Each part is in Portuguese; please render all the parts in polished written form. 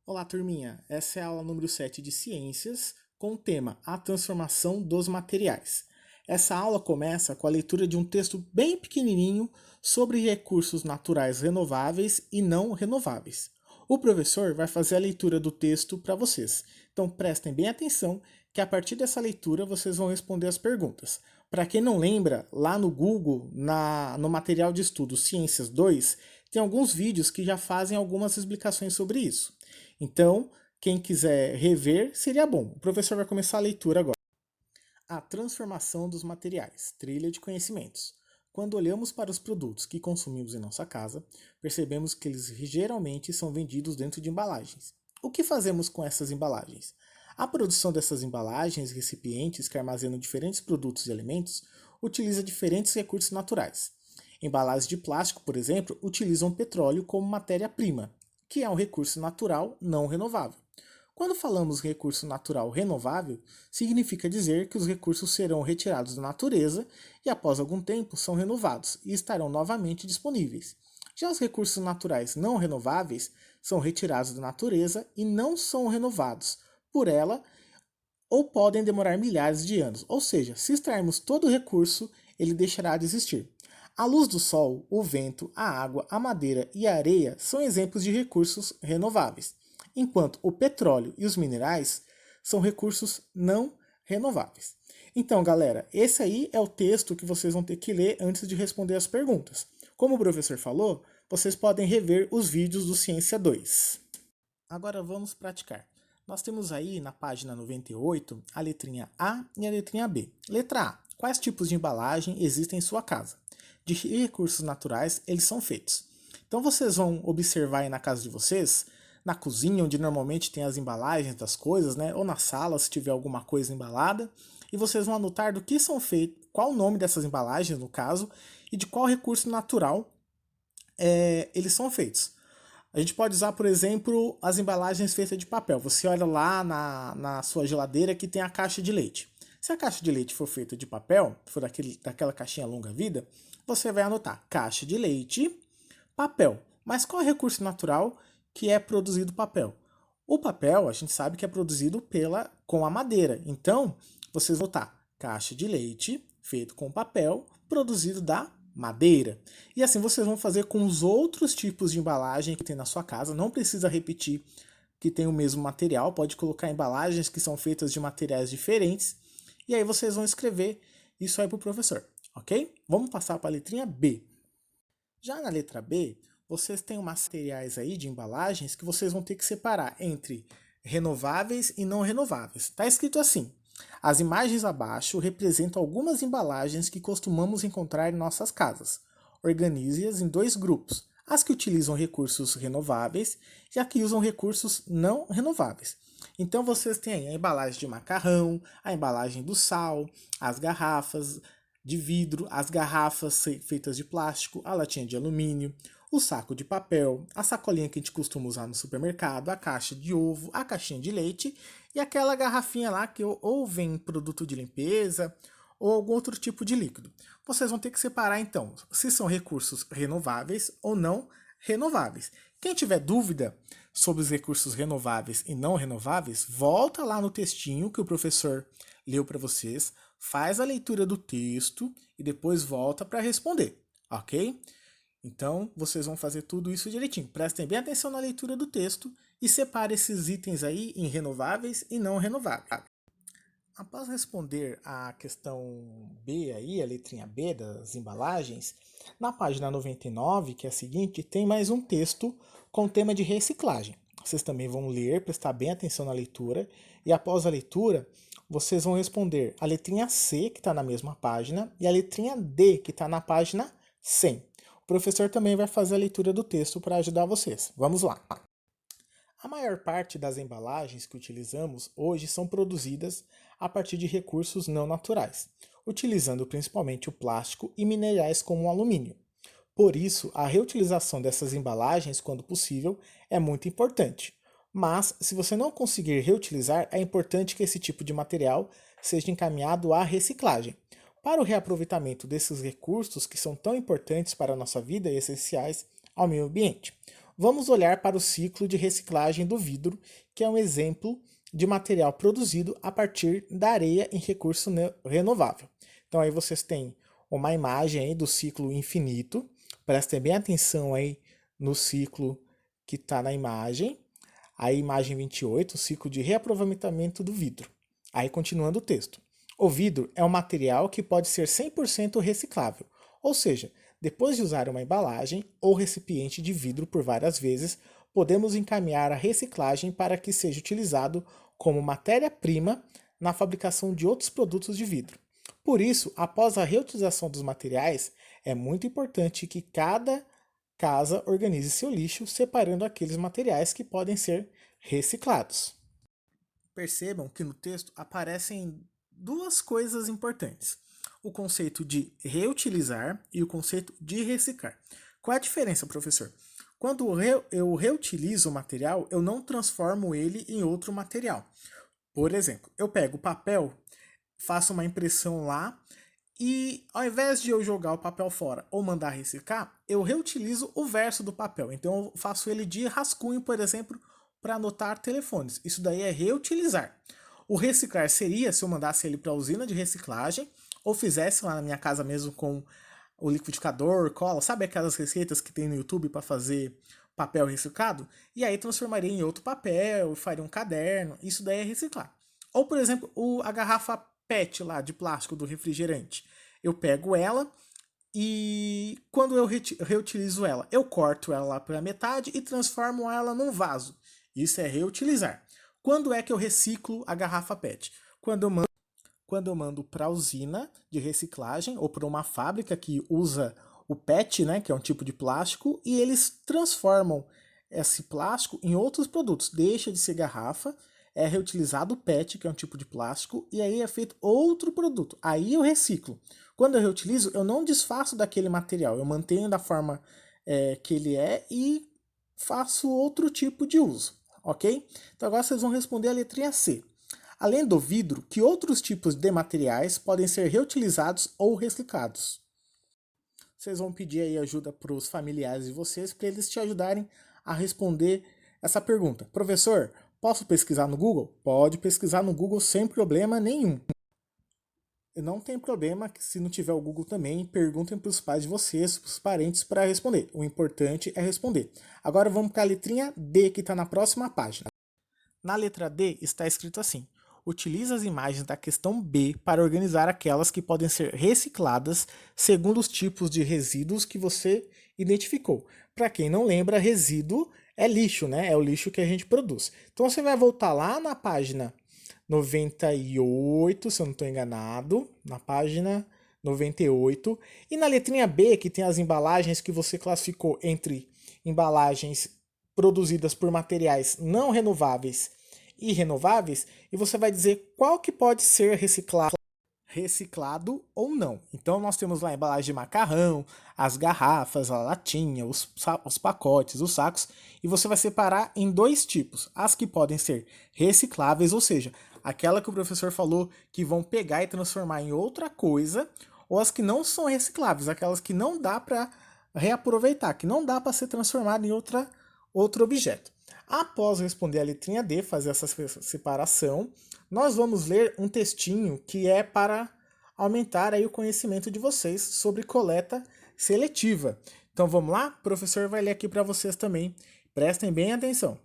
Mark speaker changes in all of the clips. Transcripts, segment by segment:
Speaker 1: Olá, turminha! Essa é a aula número 7 de Ciências, com o tema A Transformação dos Materiais. Essa aula começa com a leitura de um texto bem pequenininho sobre recursos naturais renováveis e não renováveis. O professor vai fazer a leitura do texto para vocês, então prestem bem atenção que a partir dessa leitura vocês vão responder as perguntas. Para quem não lembra, lá no Google, no material de estudo Ciências 2, tem alguns vídeos que já fazem algumas explicações sobre isso. Então, quem quiser rever, seria bom. O professor vai começar a leitura agora. A transformação dos materiais, trilha de conhecimentos. Quando olhamos para os produtos que consumimos em nossa casa, percebemos que eles geralmente são vendidos dentro de embalagens. O que fazemos com essas embalagens? A produção dessas embalagens e recipientes que armazenam diferentes produtos e alimentos utiliza diferentes recursos naturais. Embalagens de plástico, por exemplo, utilizam petróleo como matéria-prima, que é um recurso natural não renovável. Quando falamos recurso natural renovável, significa dizer que os recursos serão retirados da natureza e após algum tempo são renovados e estarão novamente disponíveis. Já os recursos naturais não renováveis são retirados da natureza e não são renovados por ela ou podem demorar milhares de anos, ou seja, se extrairmos todo o recurso, ele deixará de existir. A luz do sol, o vento, a água, a madeira e a areia são exemplos de recursos renováveis, enquanto o petróleo e os minerais são recursos não renováveis. Então, galera, esse aí é o texto que vocês vão ter que ler antes de responder as perguntas. Como o professor falou, vocês podem rever os vídeos do Ciência 2. Agora vamos praticar. Nós temos aí na página 98 a letrinha A e a letrinha B. Letra A. Quais tipos de embalagem existem em sua casa? De recursos naturais eles são feitos. Então vocês vão observar aí na casa de vocês, na cozinha, onde normalmente tem as embalagens das coisas, né? Ou na sala, se tiver alguma coisa embalada. E vocês vão anotar do que são feitos, qual o nome dessas embalagens, no caso, e de qual recurso natural eles são feitos. A gente pode usar, por exemplo, as embalagens feitas de papel. Você olha lá na sua geladeira que tem a caixa de leite. Se a caixa de leite for feita de papel, for daquela caixinha longa-vida, você vai anotar caixa de leite, papel. Mas qual é o recurso natural que é produzido papel? O papel, a gente sabe que é produzido com a madeira. Então, vocês vão botar caixa de leite feito com papel, produzido da madeira. E assim vocês vão fazer com os outros tipos de embalagem que tem na sua casa. Não precisa repetir que tem o mesmo material. Pode colocar embalagens que são feitas de materiais diferentes. E aí vocês vão escrever isso aí para o professor, ok? Vamos passar para a letrinha B. Já na letra B, vocês têm umas materiais aí de embalagens que vocês vão ter que separar entre renováveis e não renováveis. Está escrito assim: as imagens abaixo representam algumas embalagens que costumamos encontrar em nossas casas. Organize-as em dois grupos: as que utilizam recursos renováveis e as que usam recursos não renováveis. Então vocês têm aí a embalagem de macarrão, a embalagem do sal, as garrafas de vidro, as garrafas feitas de plástico, a latinha de alumínio, o saco de papel, a sacolinha que a gente costuma usar no supermercado, a caixa de ovo, a caixinha de leite e aquela garrafinha lá que ou vem produto de limpeza ou algum outro tipo de líquido. Vocês vão ter que separar então se são recursos renováveis ou não renováveis. Quem tiver dúvida sobre os recursos renováveis e não renováveis, volta lá no textinho que o professor leu para vocês, faz a leitura do texto e depois volta para responder, ok? Então, vocês vão fazer tudo isso direitinho. Prestem bem atenção na leitura do texto e separe esses itens aí em renováveis e não renováveis. Após responder a questão B aí, a letrinha B das embalagens, na página 99, que é a seguinte, tem mais um texto com o tema de reciclagem. Vocês também vão ler, prestar bem atenção na leitura, e após a leitura, vocês vão responder a letrinha C, que está na mesma página, e a letrinha D, que está na página 100. O professor também vai fazer a leitura do texto para ajudar vocês. Vamos lá! A maior parte das embalagens que utilizamos hoje são produzidas a partir de recursos não naturais, utilizando principalmente o plástico e minerais como o alumínio. Por isso, a reutilização dessas embalagens, quando possível, é muito importante. Mas, se você não conseguir reutilizar, é importante que esse tipo de material seja encaminhado à reciclagem, para o reaproveitamento desses recursos que são tão importantes para a nossa vida e essenciais ao meio ambiente. Vamos olhar para o ciclo de reciclagem do vidro, que é um exemplo de material produzido a partir da areia em recurso renovável. Então aí vocês têm uma imagem aí do ciclo infinito. Prestem bem atenção aí no ciclo que está na imagem. A imagem 28, o ciclo de reaproveitamento do vidro. Aí continuando o texto. O vidro é um material que pode ser 100% reciclável, ou seja, depois de usar uma embalagem ou recipiente de vidro por várias vezes, podemos encaminhar a reciclagem para que seja utilizado como matéria-prima na fabricação de outros produtos de vidro. Por isso, após a reutilização dos materiais, é muito importante que cada casa organize seu lixo, separando aqueles materiais que podem ser reciclados. Percebam que no texto aparecem duas coisas importantes: o conceito de reutilizar e o conceito de reciclar. Qual é a diferença, professor? Quando eu reutilizo o material, eu não transformo ele em outro material. Por exemplo, eu pego o papel, faço uma impressão lá e ao invés de eu jogar o papel fora ou mandar reciclar, eu reutilizo o verso do papel. Então eu faço ele de rascunho, por exemplo, para anotar telefones. Isso daí é reutilizar. O reciclar seria se eu mandasse ele para a usina de reciclagem ou fizesse lá na minha casa mesmo com o liquidificador, cola, sabe aquelas receitas que tem no YouTube para fazer papel reciclado? E aí transformaria em outro papel, faria um caderno. Isso daí é reciclar. Ou, por exemplo, a garrafa PET lá de plástico do refrigerante. Eu pego ela e quando eu reutilizo ela, eu corto ela lá pela metade e transformo ela num vaso. Isso é reutilizar. Quando é que eu reciclo a garrafa PET? Quando eu mando para a usina de reciclagem ou para uma fábrica que usa o PET, né, que é um tipo de plástico, e eles transformam esse plástico em outros produtos. Deixa de ser garrafa, é reutilizado o PET, que é um tipo de plástico, e aí é feito outro produto. Aí eu reciclo. Quando eu reutilizo, eu não desfaço daquele material, eu mantenho da forma que ele é e faço outro tipo de uso, ok? Então agora vocês vão responder a letrinha C. Além do vidro, que outros tipos de materiais podem ser reutilizados ou reciclados? Vocês vão pedir aí ajuda para os familiares de vocês para eles te ajudarem a responder essa pergunta. Professor, posso pesquisar no Google? Pode pesquisar no Google sem problema nenhum. E não tem problema que se não tiver o Google também, perguntem para os pais de vocês, para os parentes para responder. O importante é responder. Agora vamos para a letrinha D que está na próxima página. Na letra D está escrito assim: utilize as imagens da questão B para organizar aquelas que podem ser recicladas segundo os tipos de resíduos que você identificou. Para quem não lembra, resíduo é lixo, né? É o lixo que a gente produz. Então você vai voltar lá na página 98, se eu não estou enganado, na página 98, e na letrinha B, que tem as embalagens que você classificou entre embalagens produzidas por materiais não renováveis e renováveis, e você vai dizer qual que pode ser reciclado ou não. Então nós temos lá a embalagem de macarrão, as garrafas, a latinha, os pacotes, os sacos, e você vai separar em dois tipos: as que podem ser recicláveis, ou seja, aquela que o professor falou que vão pegar e transformar em outra coisa, ou as que não são recicláveis, aquelas que não dá para reaproveitar, que não dá para ser transformada em outro objeto. Após responder a letrinha D, fazer essa separação, nós vamos ler um textinho que é para aumentar aí o conhecimento de vocês sobre coleta seletiva. Então vamos lá? O professor vai ler aqui para vocês também. Prestem bem atenção.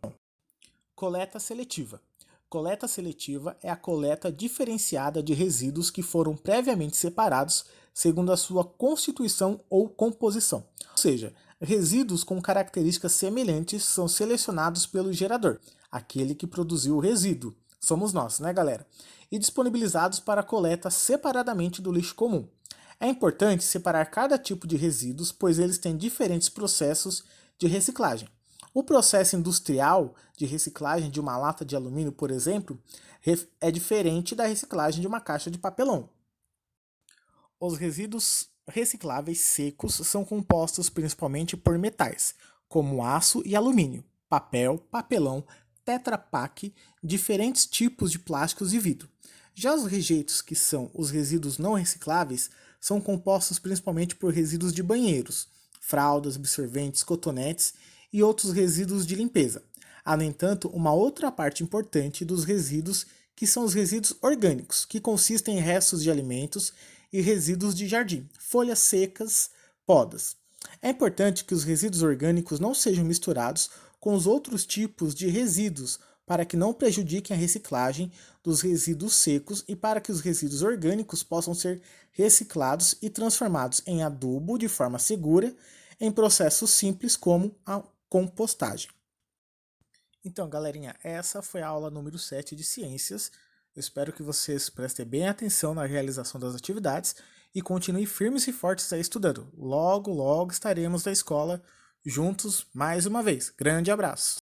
Speaker 1: Coleta seletiva. Coleta seletiva é a coleta diferenciada de resíduos que foram previamente separados segundo a sua constituição ou composição. Ou seja, resíduos com características semelhantes são selecionados pelo gerador, aquele que produziu o resíduo. Somos nós, né, galera? E disponibilizados para coleta separadamente do lixo comum. É importante separar cada tipo de resíduos, pois eles têm diferentes processos de reciclagem. O processo industrial de reciclagem de uma lata de alumínio, por exemplo, é diferente da reciclagem de uma caixa de papelão. Os resíduos recicláveis secos são compostos principalmente por metais, como aço e alumínio, papel, papelão, Tetra Pak, diferentes tipos de plásticos e vidro. Já os rejeitos, que são os resíduos não recicláveis, são compostos principalmente por resíduos de banheiros, fraldas, absorventes, cotonetes e outros resíduos de limpeza. Há, no entanto, uma outra parte importante dos resíduos, que são os resíduos orgânicos, que consistem em restos de alimentos e resíduos de jardim, folhas secas, podas. É importante que os resíduos orgânicos não sejam misturados com os outros tipos de resíduos para que não prejudiquem a reciclagem dos resíduos secos e para que os resíduos orgânicos possam ser reciclados e transformados em adubo de forma segura em processos simples como a compostagem. Então, galerinha, essa foi a aula número 7 de Ciências. Eu espero que vocês prestem bem atenção na realização das atividades e continuem firmes e fortes aí estudando. Logo, logo estaremos na escola juntos mais uma vez. Grande abraço!